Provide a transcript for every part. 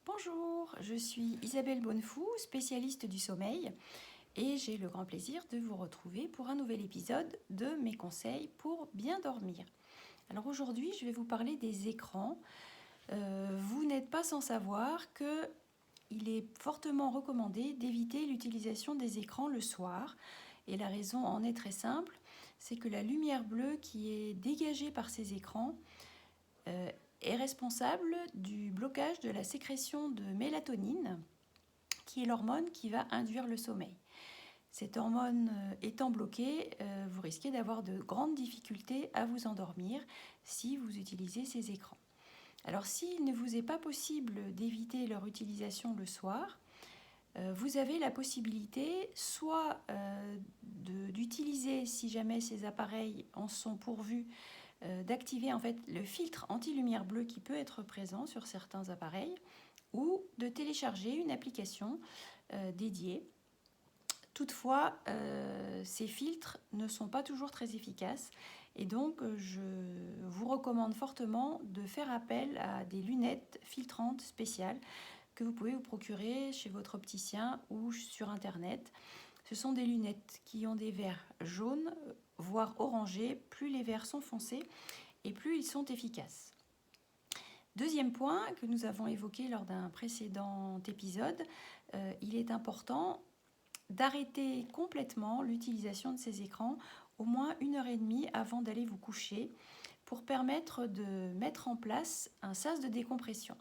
Bonjour, je suis Isabelle Bonnefou, spécialiste du sommeil, et j'ai le grand plaisir de vous retrouver pour un nouvel épisode de mes conseils pour bien dormir. Alors aujourd'hui, je vais vous parler des écrans. Vous n'êtes pas sans savoir que il est fortement recommandé d'éviter l'utilisation des écrans le soir. Et la raison en est très simple, c'est que la lumière bleue qui est dégagée par ces écrans euh, est responsable du blocage de la sécrétion de mélatonine, qui est l'hormone qui va induire le sommeil. Cette hormone étant bloquée, vous risquez d'avoir de grandes difficultés à vous endormir si vous utilisez ces écrans. Alors s'il ne vous est pas possible d'éviter leur utilisation le soir, vous avez la possibilité soit d'utiliser, si jamais ces appareils en sont pourvus, d'activer en fait le filtre anti-lumière bleue qui peut être présent sur certains appareils, ou de télécharger une application dédiée. Toutefois, ces filtres ne sont pas toujours très efficaces et donc je vous recommande fortement de faire appel à des lunettes filtrantes spéciales que vous pouvez vous procurer chez votre opticien ou sur internet. Ce sont des lunettes qui ont des verres jaunes, voire orangés. Plus les verres sont foncés et plus ils sont efficaces. Deuxième point que nous avons évoqué lors d'un précédent épisode, il est important d'arrêter complètement l'utilisation de ces écrans au moins 1h30 avant d'aller vous coucher pour permettre de mettre en place un sas de décompression.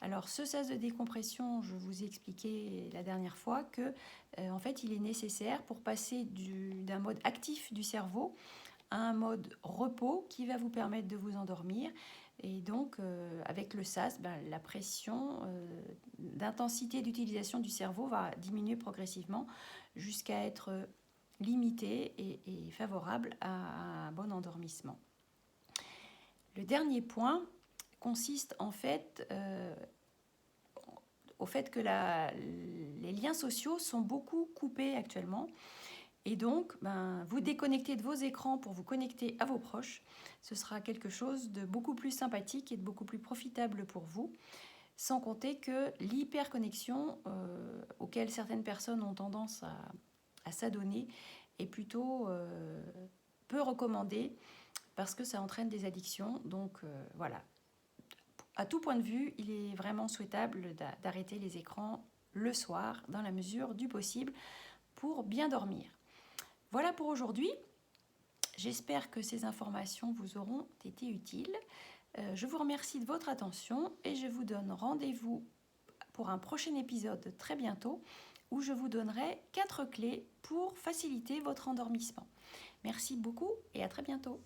Alors ce sas de décompression, je vous ai expliqué la dernière fois que en fait il est nécessaire pour passer d'un mode actif du cerveau à un mode repos qui va vous permettre de vous endormir. Et donc, avec le SAS, la pression d'intensité d'utilisation du cerveau va diminuer progressivement jusqu'à être limitée et favorable à un bon endormissement. Le dernier point consiste en fait au fait que les liens sociaux sont beaucoup coupés actuellement. Et donc, vous déconnectez de vos écrans pour vous connecter à vos proches. Ce sera quelque chose de beaucoup plus sympathique et de beaucoup plus profitable pour vous. Sans compter que l'hyperconnexion auquel certaines personnes ont tendance à s'adonner est plutôt peu recommandée parce que ça entraîne des addictions. Donc voilà, à tout point de vue, il est vraiment souhaitable d'arrêter les écrans le soir dans la mesure du possible pour bien dormir. Voilà pour aujourd'hui. J'espère que ces informations vous auront été utiles. Je vous remercie de votre attention et je vous donne rendez-vous pour un prochain épisode très bientôt où je vous donnerai 4 clés pour faciliter votre endormissement. Merci beaucoup et à très bientôt.